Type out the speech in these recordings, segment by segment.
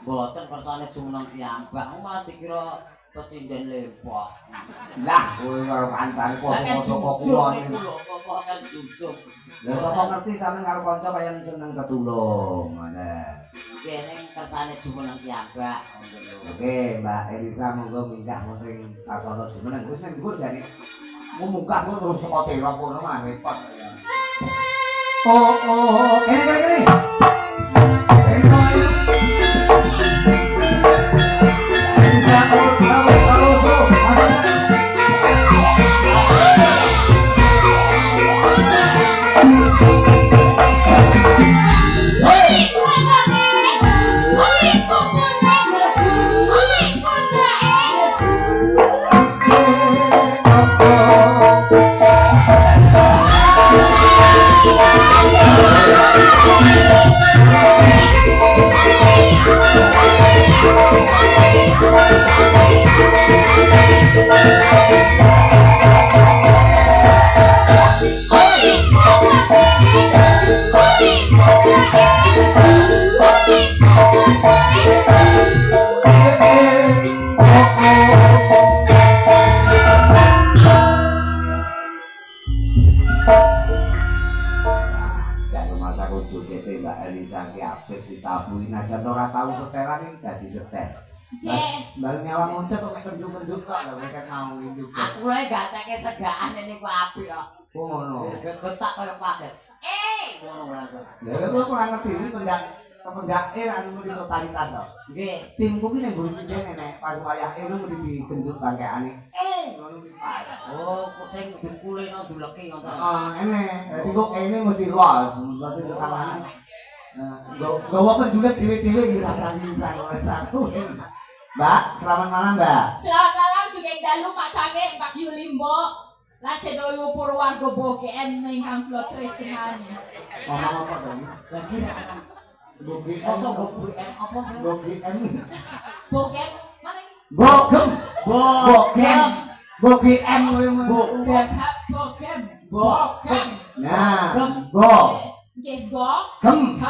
Mboten kersane jumeneng piyambak, malah dikira presiden lempok. Lah, kowe karo kancane padha-padha kok kula iki. Kok kan jujur. Lah kok ngerti sampean karo kanca kaya seneng ketulung, ngoten. Kene kersane jumeneng piyambak. Oke, Mbak Elisa monggo minggah wonten sasana jumeneng. Wis ning dhuwur jane. Mau munggah kok terus teko terop kono mah repot. Oh, kene. Ditabuhi najan ora tau seteran iki dadi seter. Bareng nyawang ngoncet kok kenduk-kenduk kok lho nek mau induk. Aku lho gak teke segaan niku apik kok. Oh ngono. Getak kaya paket. Ngono wae. Lha kok ora ngerti iki pendake anu mesti totalitas kok. Nggih. Timku ki ning guru sing enek pas wayahe lu mesti digenduk bangkeane. Ngono ki Pak. Oh, sing dikuleno duleke ngoten. Heeh, enek. Dadi kok kene mesti luas, mesti rekaman. Gawa penjulet dewe-dewe iki rasane satu. Mbak, selamat malam, Mbak. Selamat malam sugeng dalu Pak Cangik, Pak Yulimbo. Lan sedoyo Purwarga Bogen ingkang kula tresnani. Ngomong apa tadi? Lagi Bogen. apa? Bogen. Bogen mana ini? Bogen. Bogen kowe Bogen. Bogen. Nah, Nggih, Bogen.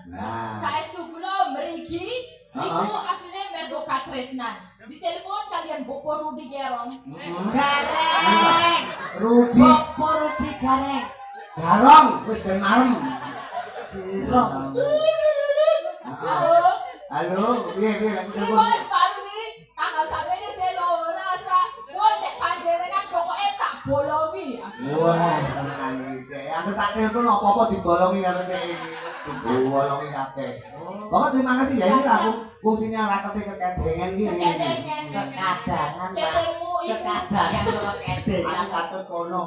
Nah. Saestu kula mriki niku asline mergo katresnan. Di telepon kalian Bopo Rudi Gerong. Gareng. Rudi. Bopo Rudi gareng. Garong wis ben marem. Halo, piye lek telepon. Ribon baru nih tanggal sampai selo rasa wonte panjenengan pokoke tak bolongi. Wah, tenan iki. Aku tak telepon apa-apa dibolongi karo nek iki. Dibolongi kabeh. Pokok terima kasih ya ini aku fungsinya rakete kekedengan iki. Kekadangan, Pak. Ketemu ibu. Kekadangan karo kedeng. Aku katut kono.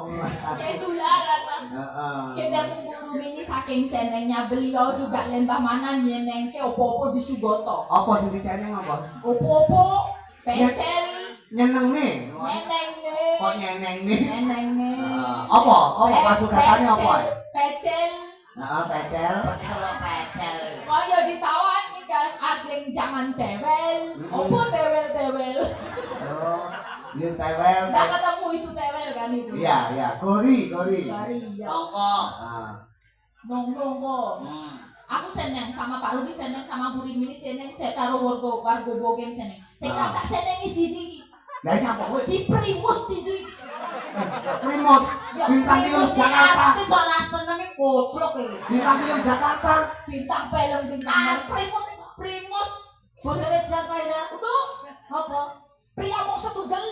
Ketularan. Heeh. Kita guru ini saking senengnya beliau juga lembah mana nyenengke opo-opo di Sugoto. Apa sing diceneng apa? Opo-opo pecel Nyenengne. nyenengne. Kok nyenengne? Nyenengne. Apa? Apa pasudatane apa? Pecel. Heeh, pecel. Pecel. Kaya ditawan nih kan ajeng jangan tewel. Opo tewel-tewel. Oh, iya tewel. Nggak ketemu itu tewel kan itu. Iya, gori. Gori ya. Tongko. Nongko. Aku seneng sama Pak Rudi, seneng sama Bu Rimini, seneng saya taruh warga Bogen seneng. Saya tak senengi siji. Lah iki apa wis? Si Primus siji. Primus, bintang film Jakarta. Artis ora senenge koclok iki. Bintang film Jakarta. Bintang film bintang. Primus. Bojone Jakarta. Udah, Apa? pria mau setunggal.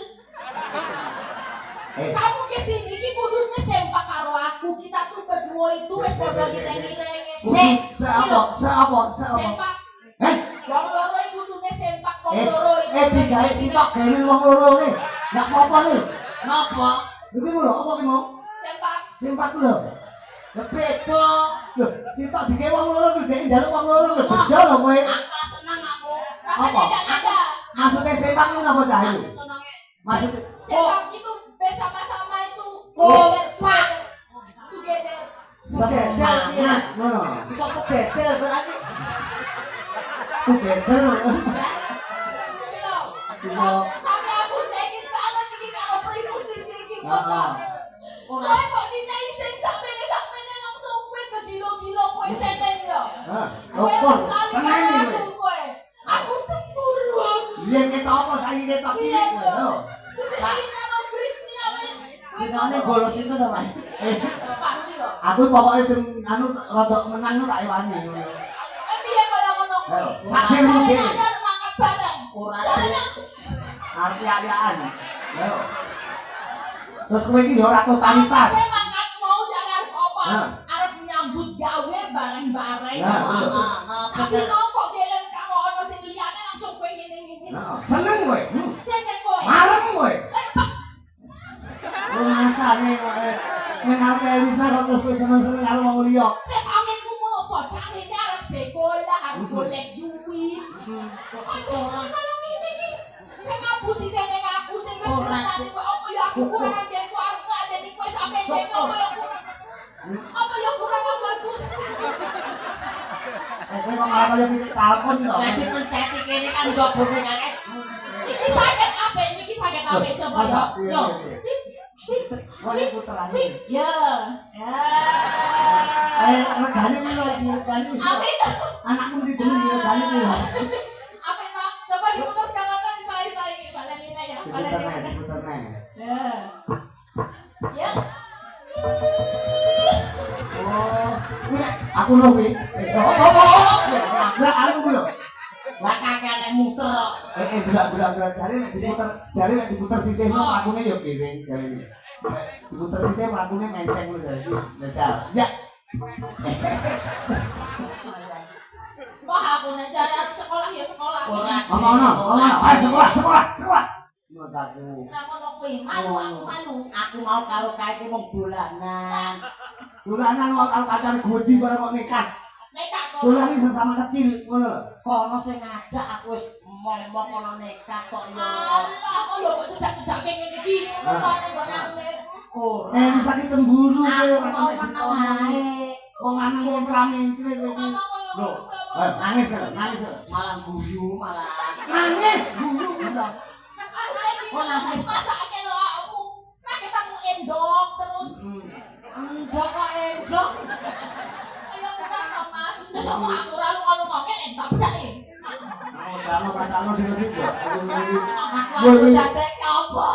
Eh, Kamu kesini ki kudusnya sempak karo aku. Kita tuh berdua itu wes padha gireng-girenge. Seapa? Sempak. Eh, Wong loro iku kudune sempak wong loro iku. digawe sitok gene wong loro ne. Enggak apa-apa ne. Napa? Iki lho, apa ki mau? Sempak. Sempak lho. Beda. Lho, sitok digawe wong loro kuwi dhek njaluk wong loro lho bejo lho kowe. Aku seneng aku. Rasanya enggak ada. Maksudnya sempak ini apa cah itu? Senenge. Maksudnya Sempak itu bersama-sama itu. Together. Segedel ya. ngono. Bisa segedel berarti. Together. Tapi aku sengit banget iki karo Primus iki bocah. Ora Kowe kok dinai sing sampe langsung kowe ke gilo-gilo kowe seneng ya. Kowe Opo, selalu seneng iki aku kowe. Aku cemburu aku. Biyen ketok apa saiki ketok Iya, cilik kowe lho. Terus iki karo Krisnia kowe. Jenenge bolos itu to, Pak. Pak Rudi kok. Aku pokoknya sing anu rada menang ku tak iwani ngono. Piye kaya ngono kuwi? Ayo, saksi ngono Sampe dhewe. nang mangkat bareng. Ora Jarene Arti ayaan. Ayo. Terus kowe iki ya ora totalitas. Kowe mangkat mau jare arep apa? Nah. Arep nyambut gawe bareng-bareng. Nah, Tapi kok delen karo ono sing liyane langsung kowe ngene-ngene. Nah, seneng kowe. Seneng kowe. Marem kowe. Pak, Rasane kowe nek arep Elisa kok terus kowe seneng-seneng karo wong liya. pamitmu ngopo? Carane arep sekolah, arep golek duit. Kok ora kaya ngene iki? Nek ngapusi dene aku sing wis tresnani kowe apa ya aku kurang ajarku arep ngadeni kowe sampe dhewe apa ya kurang. Apa ya kurang aku. Kowe kok malah kaya pitik kalkun to. Lah dipenceti kene kan jobone kakek. Iki sakit apa? Iki sakit apa? Coba yo. Yo. Kowe puterane. Ya. Ya. Regane piro iki regane? Apa itu? Anakku ndi dulu iki regane piro? Apa itu? Coba diputar sekarang kan saya ini balanina ya. Balanina. Puterane. Ya. Ya. Oh, kuwi aku lho kuwi. Lah aku lho. Lah kakek muter kok. Delak jare nek diputer sisihmu lakune ya giring jarene. Diputer sisih lakune menceng lho jare. Njajal. Ya. Wah aku najari arep sekolah ya sekolah. Ora. Ono. Ayo sekolah. Menurut aku. Nang ngono kuwi malu aku malu. Aku mau karo kakek wong dolanan. Dolanan kok karo kancane godi bareng kok nikah. Nekat kok. Dolan iki sesama kecil ngono lho. Kono sing ngajak aku wis mau kono nekat kok yo. Allah kok yo kok cedak-cedak ngene iki ngono kok nek aku. Ora. Bisa ki cemburu Aku kowe mau menang ae. wong lanang wong ramencre kowe. Loh, Nangis lho, nangis. malah guyu malah. Nangis guru bisa. Oh nangis masake lho aku. Nek ketemu endok terus Endok kok endok. ayo kita sama terus aku lalu ngomongin entak bedak iki. Kamu pacarmu sing yo. Aku dadek apa?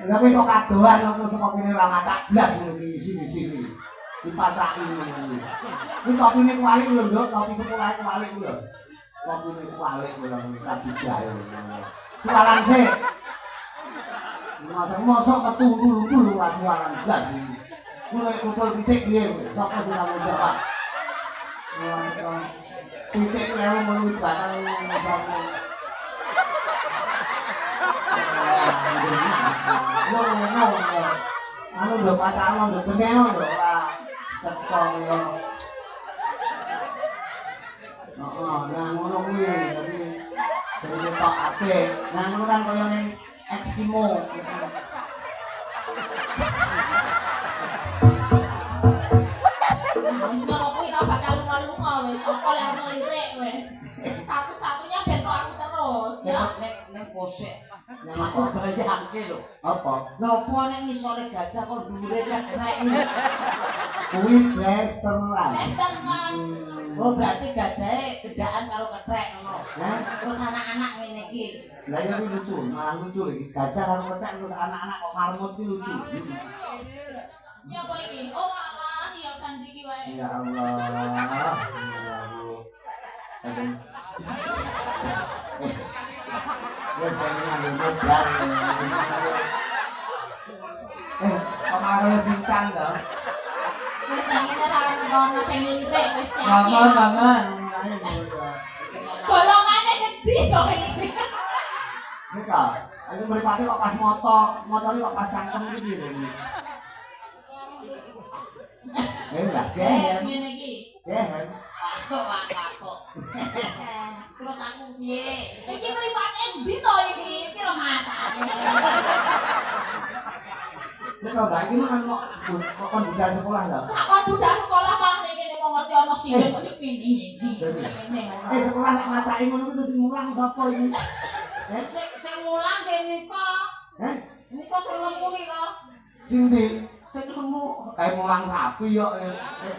Lah kowe kok kadoan kok saka kene ra macak blas ngono iki sini-sini. Dipacaki ngono. Iki topine kualik lho, Nduk, topi sekolah kualik lho. Topine kualik lho tak digawe ngono. Suaran sik. Mosok metu tulu ra suaran blas iki. Kuwi kutul pitik piye kowe? Sapa sing tanggung jawab? Wah, pitik lewu melu bakal ngono. No. Anu lho pacarmu lho beneno lho ora teko yo. Nah ngono kuwi dadi ketok apik. Nah ngono kan kaya ning Eskimo. Wis ngono kuwi ra bakal lunga-lunga wis apa lek ngelirik wis. Satu-satunya ben aku terus ya. Nek kosek. Nek aku bayangke lho. Apa? Ngopo nek ngisore gajah kok dhuwure ketrek iki? Kuwi blasteran. Western Oh berarti gajahe gedaan karo ketrek ngono. Hah? Terus anak-anak ngene iki. Lah ya kuwi lucu, malah lucu iki. Gajah karo ketek terus anak-anak kok marmut iki lucu. ya apa iki? Oh alah ya kan iki wae. Ya Allah. Ya Allah. Wes pengen modal. Kemarin sincang to. Wis ngene ra ono sing ngelirik wis Bangun. golongane gede to iki. Nika, ayo mripate kok pas motore kok pas cangkem iki lho. Enggak, Wis ngene iki. Patok. Terus aku piye? Iki mripate endi to iki? Iki lho matane. Nika gak iki mah kok kon budal sekolah to. Tak kon budal sekolah malah ning kene kok ngerti ono sing kok kene. Sekolah nek macake ngono terus mulang sapa iki? Sing mulang kene kok. Heh, Nika sing lemu iki kok. sing ndi? Sing lemu. Kayak mulang sapi yo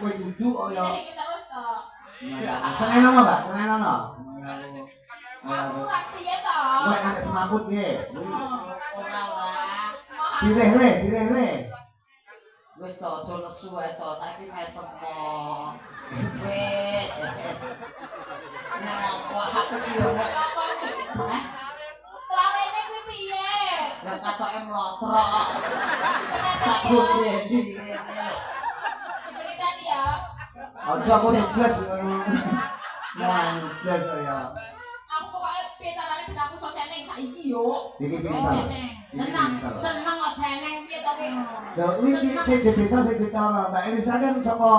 kowe duduk kok yo. Iki terus to. Seneng ono, Mbak? Seneng ono. Aku raktiye to. Mulai ngajak semaput piye? Ora. Direh. Wis to aja nesu ae to, saiki mesemo. Wis. Nang apa aku yo. Hah? Larene kuwi piye? Lah katoke mlotrok. Tak bukti ngene. Berikan ya. Aja aku ngeblas ngono. Nah, ngeblas ya. Aku pokoknya piye carane ben aku iso seneng saiki yo. Iki pinter. Seneng kok seneng piye to kowe? Lho, iki sing desa sing ditara Mbak Elisa kan saka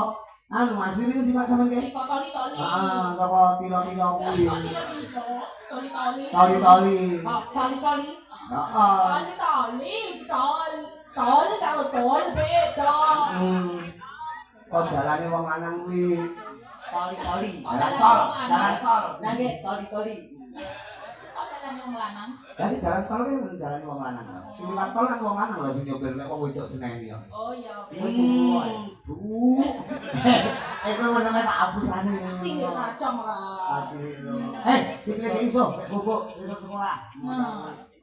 anu asline ndi Pak sampean ki? Kok toli-toli. Heeh, saka tilo-tilo kuwi. Toli-toli. Toli-toli. Kali-kali. Heeh. Tol kalau tol beda. Kok jalane wong lanang kuwi. Kali-kali. Jalan tol. Lah nggih kali-kali. Kok jalan yang lanang? Jadi jalan tol kan jalan wong lanang. Sing liwat tol kan wong lanang lho sing nyopir nek wong wedok seneni ya. Oh iya. Bu. Iku menenge tak abusane ngono. Cing radong lah. Sik iso, nek bubuk iso sekolah.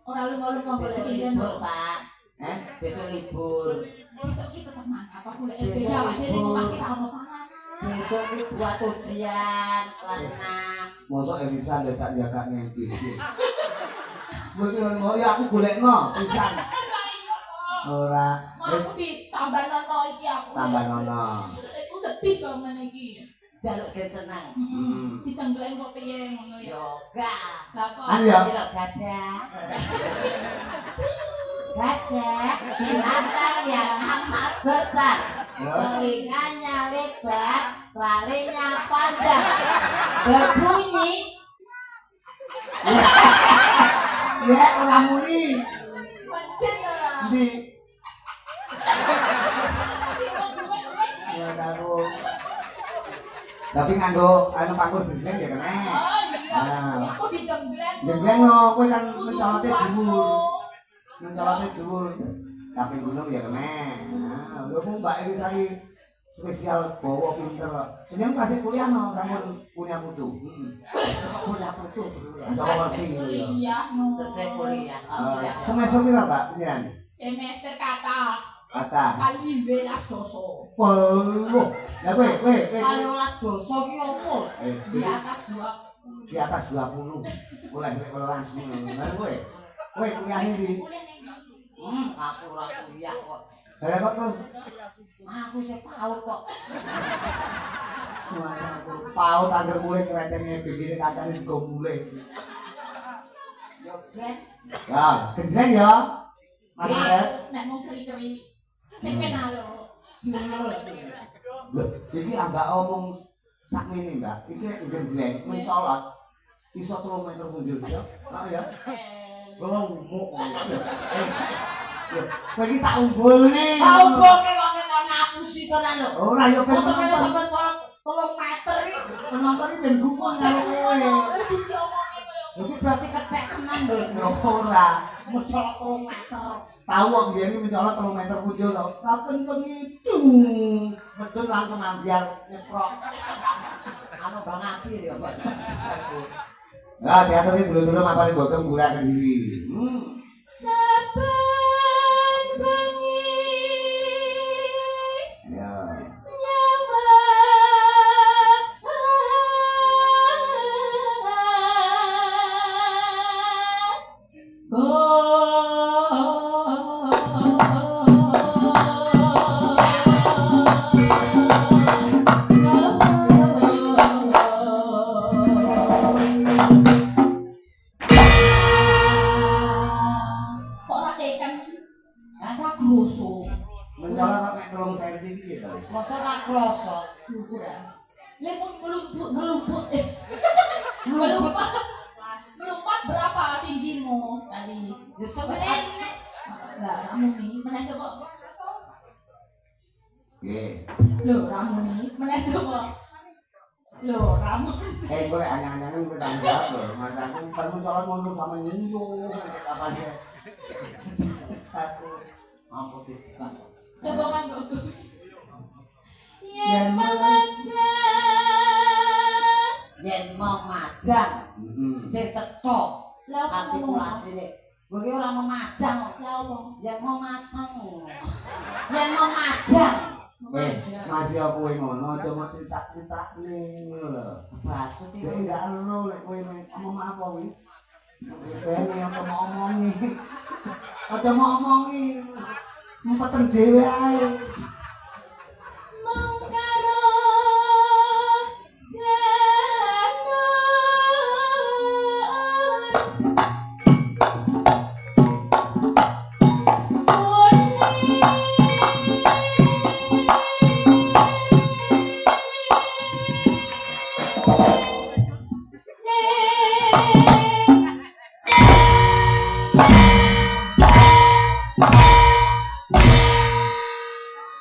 Ora lunga-lunga golek Besok sinden. libur, Pak. Besok libur. Sesuk iki tetep mangkat kok golek beda awake dhewe pake ra ono panganan. Besok iki buat ujian kelas 6. Mosok Elisa ndak jaga ngempi. Kowe iki ngono ya aku golekno pisan. Ora. Aku ditambah nono iki aku. Tambah nono. Aku sedih kok ngene iki. Jaluk gen seneng. Dijenggleng kok piye ngono ya. Yoga. Lah kok. Anu ya. Kira gajah. Gajah binatang yang amat besar. Telinganya lebar, larinya panjang. Berbunyi. Ya ora muni. Mesin ora. Ndi? Ya karo. Tapi nganggo anu pangkur jenggleng ya kene. Oh iya. Aku dijenggleng. Jenggleng no, kowe kan mencolote dhuwur. Mencolote dhuwur. Tapi gunung ya kene. Nah, lho Mbak Elisa iki spesial bawa pinter. Jeneng kasih kuliah no, sampun punya putu. Kuliah putu dulu ya. Sama ngerti gitu ya. Iya, no. Tesih kuliah. Semester pira, Mbak? Pengiran? Semester kata Kata. kali 12 doso. Wah. Ya kowe. Kali 12 dosa ki opo? Di atas 2. Di atas 20. Mulai nek 12 ngono. Lah kowe. Kowe kuliah ndi? Kuliah ning ndi? Aku ora kuliah kok. Lah kok terus Aku sih paut kok. paut anggere mulai kretenge begini kacane go mulai. Yo ben. Ya, genjreng ya. Mas Red. Nek mau keri-keri sing kenal lho. Lho, iki ambak omong sakmene, Mbak. Iki genjreng mencolot iso 3 meter mundur ya. Heeh ya. Ngomong. Kowe iki tak umbulne. Tak umboke kok ketok ngapusi tenan lho. Ora ya ben Mosok kene sampean colot 3 meter iki. penonton iki ben gumun karo kowe. Diomongi koyo Iki berarti kethek tenan lho. Ya ora. Mencolot 3 meter. Tahu wong biyen iki mencolot 3 meter punjul to. Kapan pengitu. Betul langsung ambiar nyeprok. Anu Bang Api ya, Pak. Nah, teater iki dulu-dulu mapane bokem gura Kediri. saben bengi Ya. Mencolot sampai 3 cm iki to. Mosok ra krasa. Melumpat berapa tinggimu tadi? Ya sebenarnya Lah, Ramuni, mana coba? Nggih. Loh, Ramuni, mana coba? Loh, Ramuni. Kowe anyang-anyangan kowe tanggung jawab lho. Mas aku kan mencolot mundur sama nyinyo kapan ya. Satu mampu dibuka. Coba kan kok. Yen mamacan yen mau majang sing cetok Lah kok ngomong apa? artikulasine kowe iki ora mau majang Ya Allah. yen mau majang yen mau majang masih aku ngono aja mau cerita-cerita ning ngono lho. bacot Dek iki gak ero lek kowe ngomong apa kuwi. Dene apa mau omongi. Aja mau omongi. Mumpeten dhewe ae. Mau karo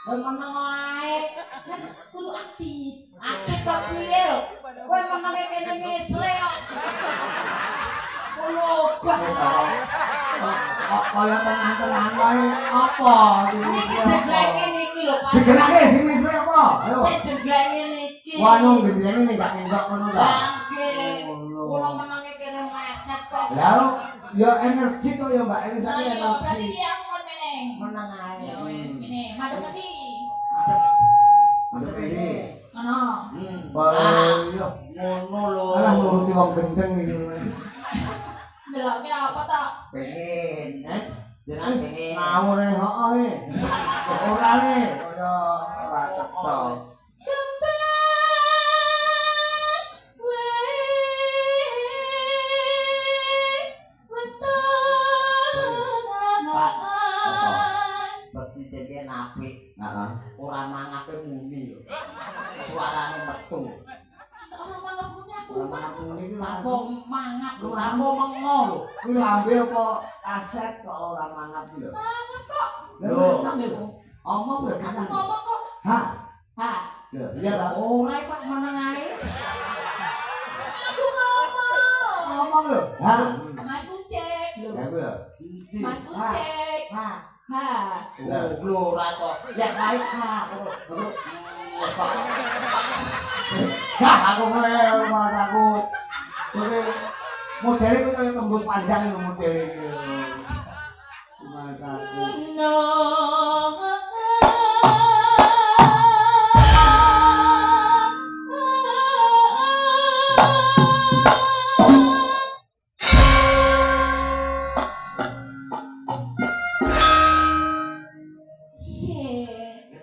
meneng ae kan kudu aktif. akeh kok piye lho kowe menenge kene misle kok ngono bae Kok kaya tenang-tenang wae apa iki jegleke niki lho Pak digenake sing mesre apa? Ayo. sing jegleke niki Wanu gendene nek gak nengok ngono ta. bangke kula menenge kene meset kok Lah ya energi kok ya Mbak ini Nah, saya iya, berarti energi. ki aku kon meneng. meneng ae Ya wis ngene, madhep ngendi? Ada ini. Ono. Bayo. ngono lho Alah nuruti wong gendeng iki. Ndelokke apa ta? pengen jenengan pengen Ngawur e hooh. Ora le kaya ora cocok. presiden ki apik Heeh. ora mangape muni lho suarane metu Orang malah punya aku. Ora aku iki apa mangap lho apa mengo lho kuwi lambe apa kaset kok ora mangap lho. Banget kok. Lho. Nang lho. Omong lho Aku tenan. ngomong kok. Ha. Ha. Lho, iya ta. ora Pak meneng ae Aku ngomong. Ngomong lho. Ha. Mas Ucek lho. Ya kuwi lho. Mas Ucek. ha Ha. lho ora to ya baik Pak Gak aku kowe rumah aku. Kowe modele kowe kaya tembus pandang lho modele iki. Rumah aku. No.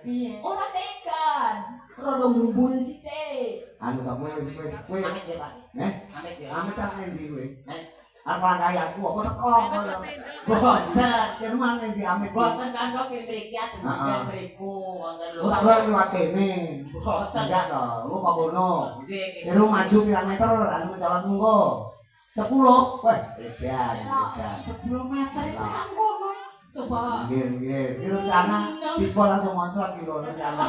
piye Ora tekan. Rodo ngumpul sithik. Anu tak wis kowe. amit ya Pak Eh, amit ya amit tak endi kowe? Eh. Apa kayaku apa teko kaya. boten Jerman endi amit. boten kan kok mriki ajeng Heeh. mriku wonten lho Lu tak kowe liwat kene. boten Enggak to, lu kok kono. nggih Ya lu maju pirang meter anu mencolot munggo. 10. Weh, edan, edan. 10 meter itu kan kono Coba. Nggih. Itu karena people langsung moncot iki lho rencana.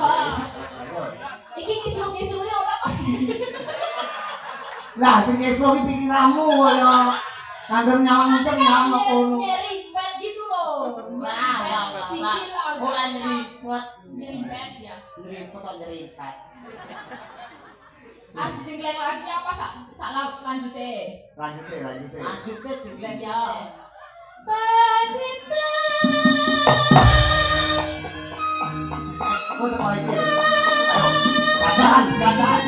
Iki kisru-kisrune ora kok. Lah, sing esuk iki pikiranmu kaya kanggo nyawang muncul nyawang kok kono. Nyerimpet gitu loh. Wah, Sikil ora nyeripet Nyerimpet ya. nyeripet kok nyeripet Artis sing lagi apa lanjute? Lanjut. lanjutnya jeblek Ya. ya Pacinta. Kok udah mulai sih? Ayo, gadahan.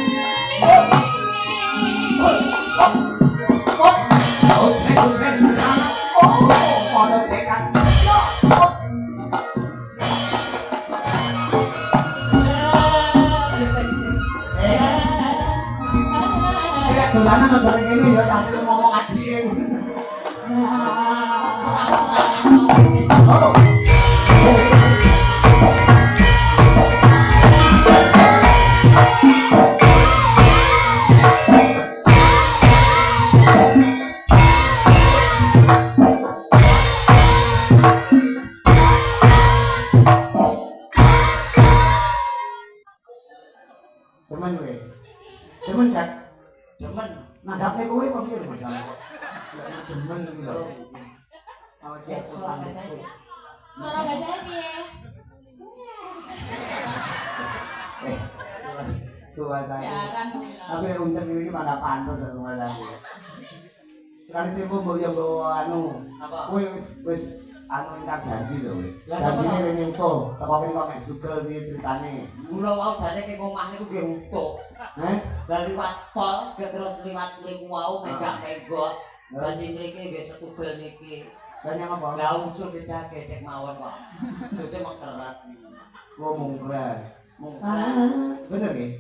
Dolanan aja ning kene ya sampe ngomong adike. Oh. Temen kowe. Temen Cak. demen Nanggapne kowe kok piye lho Mas? Demen iki lho. Oh, ya Cak suara suara saya Suara gajah piye? Bahasa. Jarang. Tapi unceng ini mana pantas bahasa. Sekali tempo mbok anu. Apa? Kowe wis anu ingkar janji lho kowe. Lah, Janjine apa? rene utuh, teko kene kok mek sugel piye critane. Mula wau jane ke omah niku nggih utuh. Heh? Lah liwat tol, terus liwat mriku wau megak-megok. Ah. Dadi mriki nggih setugel niki. Lah nyang apa? Lah ucul gedhe mawon kok. Terus mung kerat. Ngomong keren. Mung Ah, kerat. bener nggih?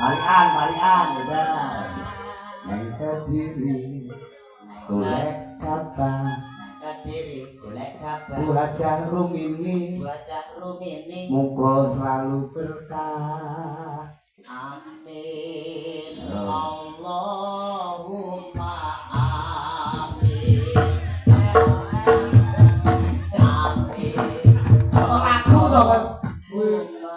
Balian, ya. Neng Kediri, golek kabar, Kediri golek kabar. belajar rumini, Bocah rumini. muga selalu berkah. Amin. Oh. Allahumma amin. Amin. Aku to kan. Allahumma.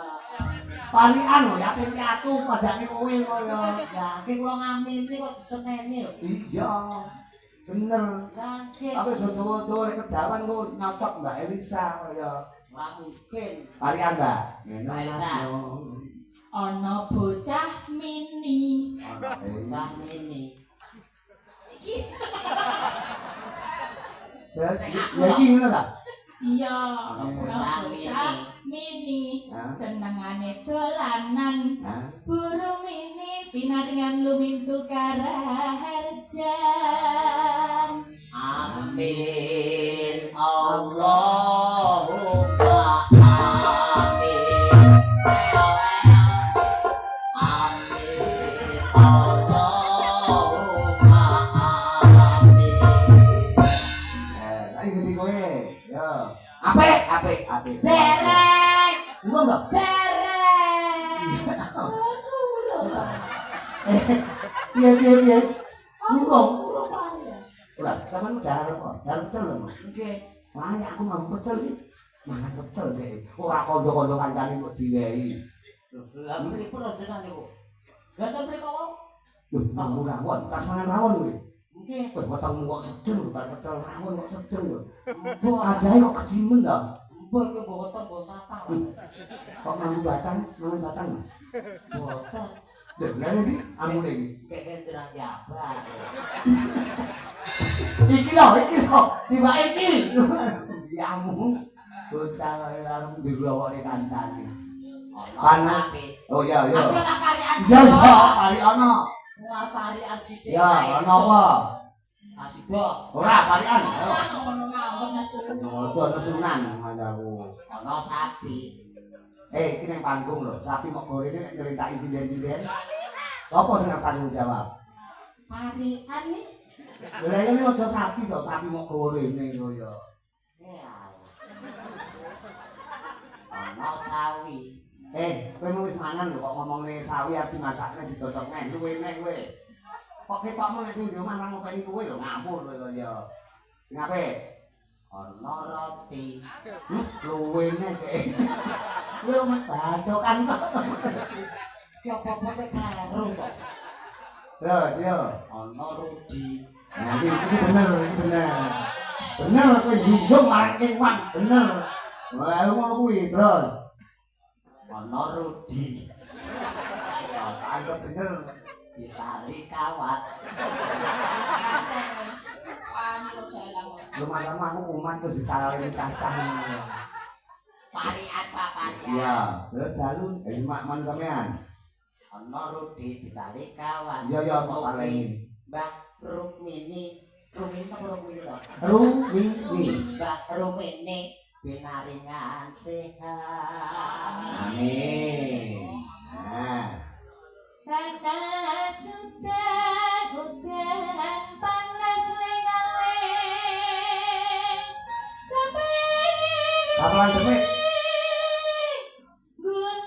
Balian lho, yatim piatu padane kowe kaya. Lah ki kula ngamini kok diseneni lho. Iya. Bener. Lah ki Tapi jowo-jowo nek kedawan kok nyocok Mbak Elisa kaya. ora mungkin. Balian, Mbak. Ngene Mbak Elisa. Mas, yo. Ana bocah mini. Ana bocah ini. Iki Terus ya iki ngono ta? iya, Ana ana bocah bocah mini. Hah? Senengane dolanan. Hah? Burung mini pinaringan lumintu karaharja. Amin. Allahumma amin. Amin. Allahumma amin. Ayo ngerti kowe. Yo. Apik. Derek. Urung to? Derek. Piye? Urung. Urung pare. Ora, sampean darah kok. Darah pecel lho. Nggih. Wah, aku mau pecel iki. Mangan pecel deh. Ora kondo-kondo kancane kok diwehi. Lah mripun jenengan niku. Lah ten mriko wae. Lho, mau rawon, tas mangan rawon kowe. Nggih. Kowe potongmu kok sedeng lho, bar pecel rawon kok sedeng lho. Mbok Adae kok kedimen to. mbok iki mbok weton mbok sapa. Kok mangan batang? Boten. Lho, lha iki amune iki. Kek jenengan jabat. Iki lho, tiba iki. Diamu. Bocah karo ndirowone kancane. Ana sapi. Oh iya. Aku tak karian. Iya, kali ana. Wah, karian sithik. Ya, ana apa? Asido. Ora kalian. Ngono ngawon asu. Ojo nesunan manjaku. Ana sapi. Iki ning panggung lho, sapi mok gorene nek nyeritaki sinden-sinden. Apa sing tanggung jawab? Parian nih. Lha ini ojo sapi to, sapi mok gorene lho ya. Ya. Ana sawi. Kowe mau wis mangan lho kok ngomongne sawi arep dimasakne didodok neh luwe neh kowe. Kok ketokmu nek sing di omah nang ngopeni kowe lho ngapur kowe kaya. Sing apik? Ana roti. Luwe neh kek. Kowe omah badokan kok. Ki apa-apa nek karo kok. Terus yo. Ana rudi. Nah, ini bener. Bener kowe njunjung marang kewan, bener. Wah, ngono kuwi terus. Ana rudi. Ya, anggap bener. Ditali kawat. Wani kok dalang. Lumayan aku kumat terus ditalani cacah. Parian Pak Parian. Iya, terus dalu man sampean. Ana rudi ditali kawat. Iya, kok taleni. Mbak Rukmini. Rukmini apa Rukmini to? Rumini. Mbak Rukmini pinaringan sehat. Amin. Nah, Panas udan panas lengaling sampai kapan temen? gunung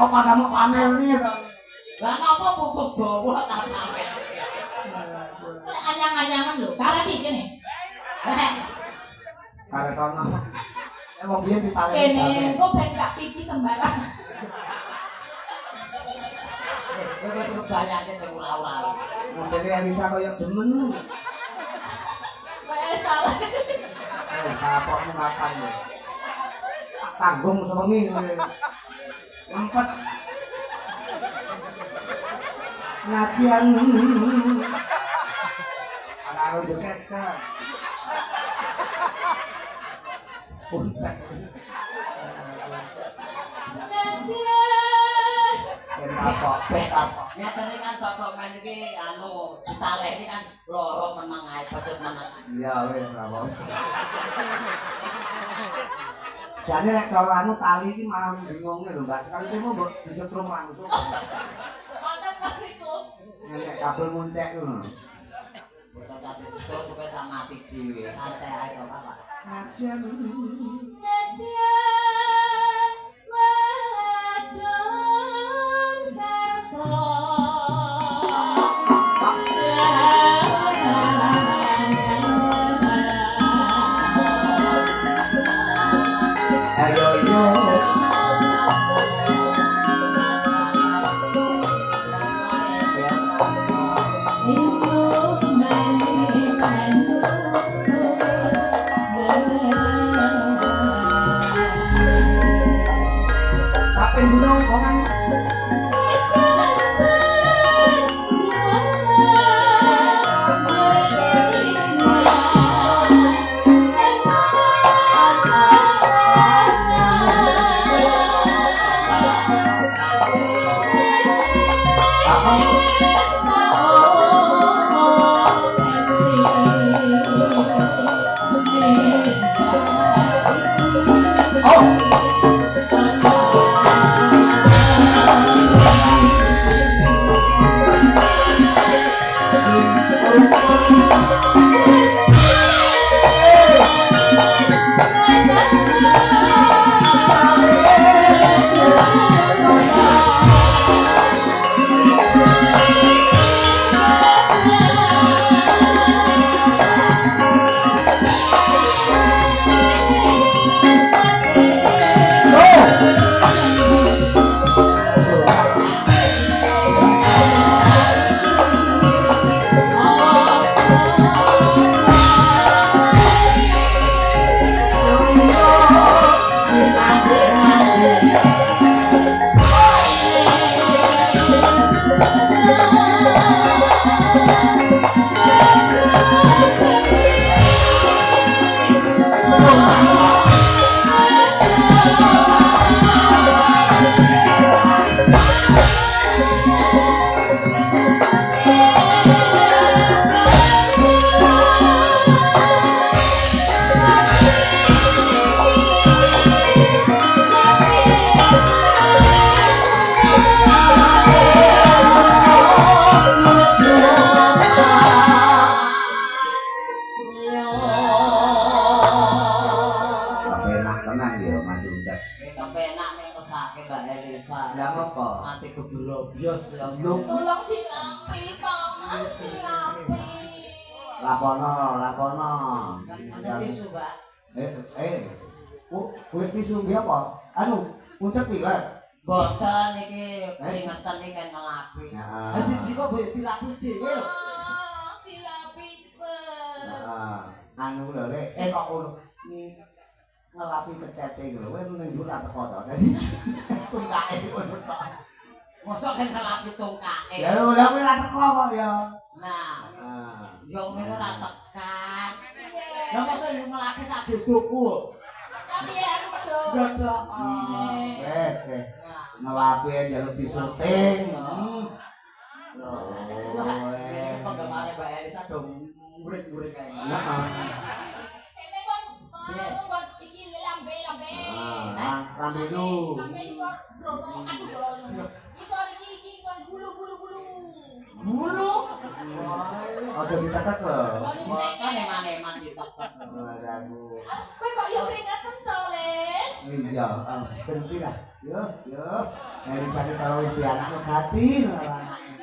kok pada mau pamer nih to. Lah napa pupuk dawa ta sampe. Anyang-anyangan lho, karet iki kene. Karek kono. Wong biyen ditaleni. Kene kok ben gak pipi sembarangan. Wis bayake sing ora-ora. Modele Elisa koyo demen. Wes salah. Kapokmu kapan lho. Tanggung sewengi kowe. Empet. Najian. Ana deket kan. Puncak. Kapok, kapok. Nyatane kan bapak men iki anu ditaleni kan loro meneng ae bacot meneng. Iya wis kapok. Jane nek kalau anu tali iki malah bingunge lho, Mbak. Sekali temu mbok disetrum langsung. Wonten mriku. Nek kabel muncek ngono. Bocah cati susu supaya tak mati dhewe. Santai ae kok, Bapak. Najian. Ayo yo. Kaping gunung kongan. Bios ya belum. Tolong dilampi, Mas, dilampi. Lapono. Ada tisu, Mbak. Kulit tisu nggih apa? Anu, puncak pilet. Boten iki peringatan iki kan ngelapi. Heeh. Dadi jika boyo dilapi dhewe lho. Dilampi cepet. Heeh. Anu lho, Lek. Kok ngono. Ni ngelapi kecete lho. Kowe ning dhuwur ra teko to. Dadi tungkake ngono tok. Mosok kan ngelapi tungkake. Ya lha kowe ra teko kok ya. Nah, Heeh. yo ngono ra tekan. Lah mosok yo ngelapi sak dudukku. Tapi ya aku pedho. Dodok. Ngelapi njaluk disyuting. Penggemar Mbak Elisa dong murid-murid kae. Heeh. Kene kon kon iki lambe. Lambe lu. Lambe iso bromo aku yo. Iso iki kon bulu. Bulu. Aja ditetek lho. Kan eman-eman ditekan. Aku. Kowe kok yo keringetan to, Len? iya, berhenti lah. Yo. Dari sana kalau wis dianakno gati lho anake.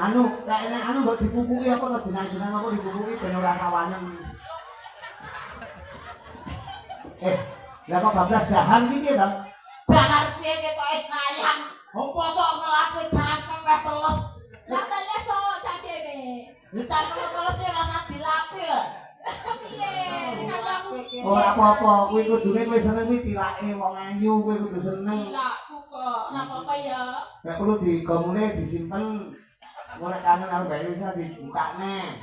Anu, nek anu mbok dipupuki apa to jenang-jenang apa dipupuki ben ora sawanyen. Lah kok bablas dahar iki piye to? Dahar piye ketoke sayang. Wong poso ngelakui cangkem wae teles. Lah teles so cadene. Wis cangkem teles ya rasa dilapi ya. Piye? Kataku Ora apa-apa, kuwi kudune kowe seneng kuwi tirake wong ayu kowe kudu seneng. Ilaku kok. Ora apa-apa ya. Nek perlu digomune disimpen. Mulai kangen karo Mbak Elisa dibukane.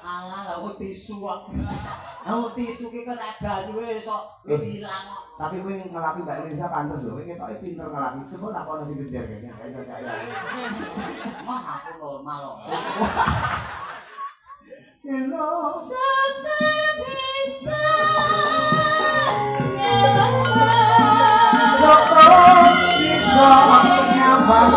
Alah lah tisu kok. Tisu ki kan ada duwe sok ilang kok. Tapi kowe ngelapi Mbak Elisa pantes lho, kowe ketoke pinter ngelapi. Coba takono sing gender kayaknya kayak saya. Mah aku normal kok. Hello. Sekedar bisa Sopo bisa nyambang.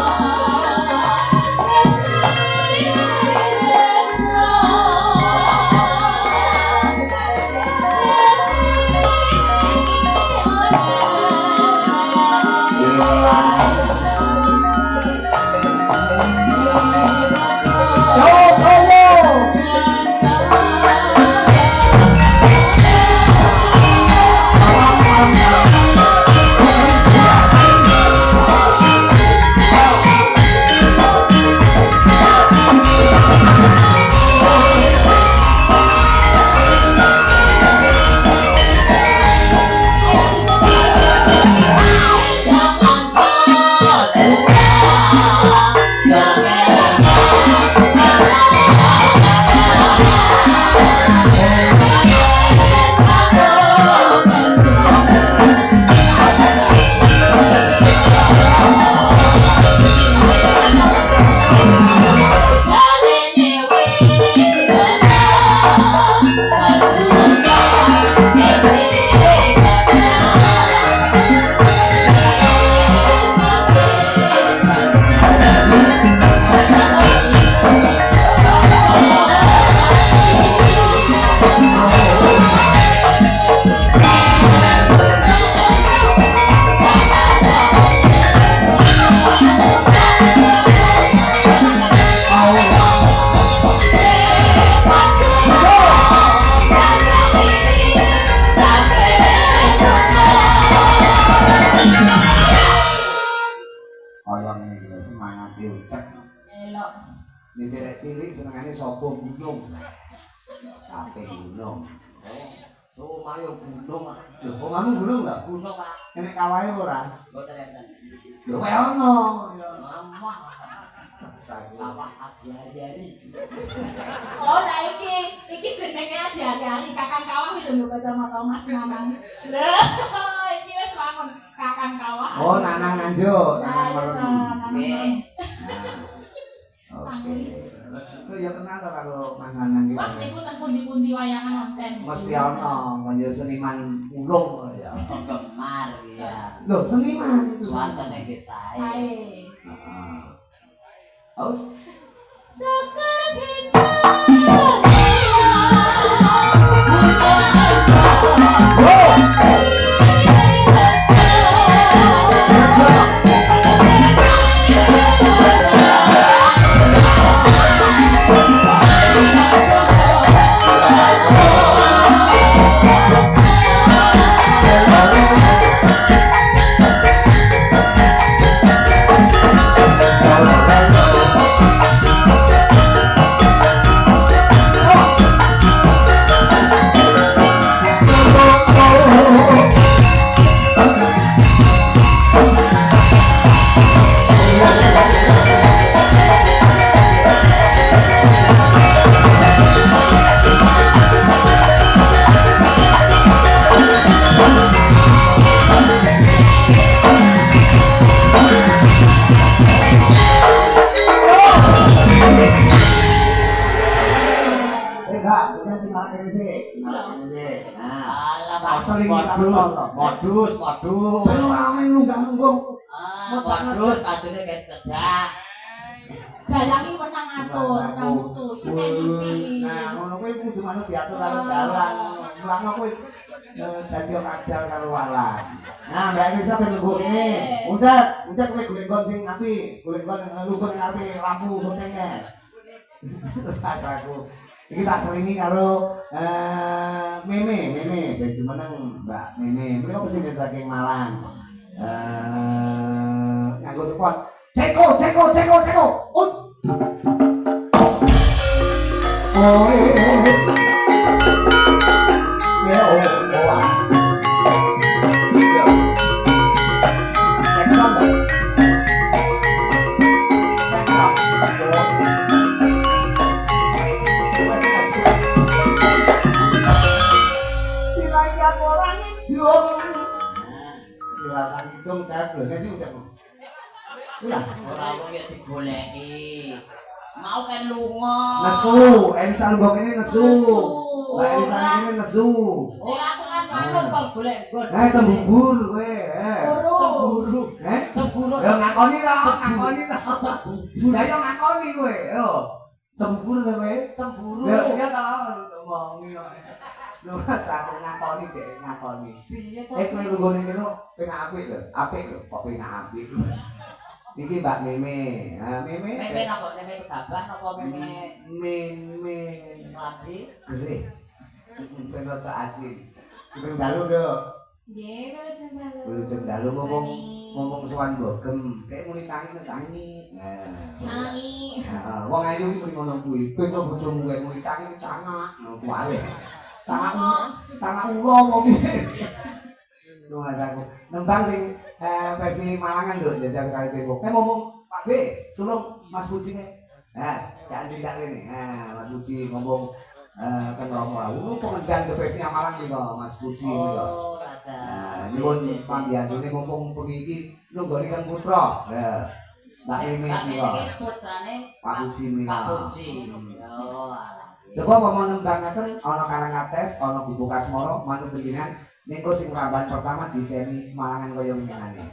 Cilik senengane sapa gunung. Kape gunung. Oh, mayo gunung. Lho, kok kamu gunung enggak? Gunung, Pak. Enek kawahe ora? Mboten enten. Lho, kowe ono. Ya. Mamah. Apa hari-hari. Oh, lah iki jenenge hari-hari Kakang Kawah lho kacamata Mas Nanang. Lho, iki wis wangun Kakang Kawah. Oh, Nanang Nganjuk, Nanang Merem. Nggih. Oke. Itu ya kenal karo Mas Nanang iki. Wah, niku teng pundi-pundi wayangan wonten. Mesti ono, kaya seniman ulung ya. Penggemar ya. Lho, seniman itu. Suwantene nggih sae. Sae. Heeh. Aus. Sekar bisa modus. Ora men lunggah-lungguh. Modus kadune kayak cedak. dalangi menang atur kamu iki nek mimpi. Nah, ngono kuwi kudu manut diatur karo dalang. Mulane kuwi dadi kadal karo walas. Nah, Mbak Elisa ben lungguh kene. Uncak kowe golek gon sing apik, golek gon lungguh ning arepe lampu syutinge. Rasaku. Iki tak selingi karo Meme, baju meneng Mbak Meme. Beliau kesini saking Malang. Nganggo spot. Ceko. Oh. Ya, oh. Silakan hitung saya belum jadi udah. Ora kok ya digoleki. Mau kan lunga. Nesu, Elisa Lumbok ini nesu. Mbak Elisa ini nesu. Ora aku kan manut kok golek gon. Cemburu kowe. Cemburu. Cemburu. Ya ngakoni ta. Lah yo ngakoni kowe, yo. Cemburu ta kowe? Cemburu. Ya ta ngomongi kok. Lho Mas aku ngakoni dek ngakoni. Piye to? Kowe lunggone kene pengen apik lho, kok pengen apik. Iki Mbak Meme. Nah, Meme. Meme napa meme kegaban apa meme lambi? Gede. Ben rada asin. Ben dalu lho. Nggih, kalau cendalu. Wilujeng dalu ngomong sowan bogem. Dek muni cangi. Nah. Cangi. Heeh, wong ayu iki muni ngono kuwi. Beda bojomu kae muni cangi cangak. Kuwi. Cangak ulo apa piye? Nuwun aku. Nembang sing versi Malangan lho, jajal sekali tempo. Ngomong Pak B, tolong Mas Puji nih. Jangan tindak ini. Mas Puji ngomong kan ngomong lu pengendang depresinya Malang nih kok Mas Puji nih kok. Oh, rada. Nyuwun pambiyanune ngomong bengi iki nunggoni Kang Putra. Mbak Mimi nih kok. Putrane Pak Puji nih Pak kok. Puji. Oh, alah. Coba mau nembang ngaten ana Karangates, ana Gubu Kasmoro, manut penjenengan niku sing ramban pertama diseni Malangan kaya winginane.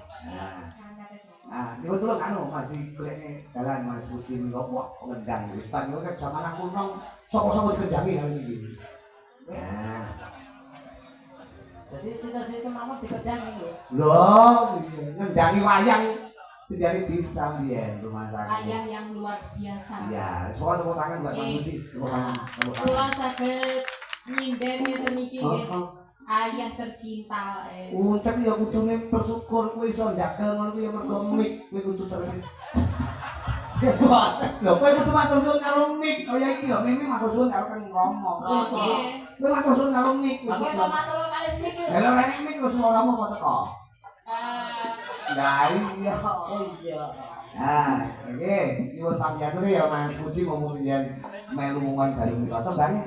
Niku tulung anu masih golekne dalan Mas Puji niku wah pengendang witan niku kan jaman aku nang sapa-sapa dikendangi hari iki. Jadi cita-cita mama dikendangi lho. Loh, ngendangi wayang jadi bisa biyen rumah sakit. Ayah yang luar biasa. Iya, soal tepuk tangan Mbak Puji, tepuk tangan. Kula saged nyinden ngeten iki nggih. Ayah tercinta. Uncak ya kudune bersyukur kowe iso ndakel ngono kuwi ya mergo mik kowe kudu terus. Lho kowe kudu matur suwun karo mik kaya iki lho, Mimi matur suwun karo Kang Romo. Nggih. Kowe matur suwun karo mik. Aku iso matur kali mik lho. Lha nek mik kok suaramu kok teko. Lah iya. Oh iya. Oke, nyuwun pamiyatune ya Mas Puji ngomong yen melu ngomongan balung iki. Tembangnya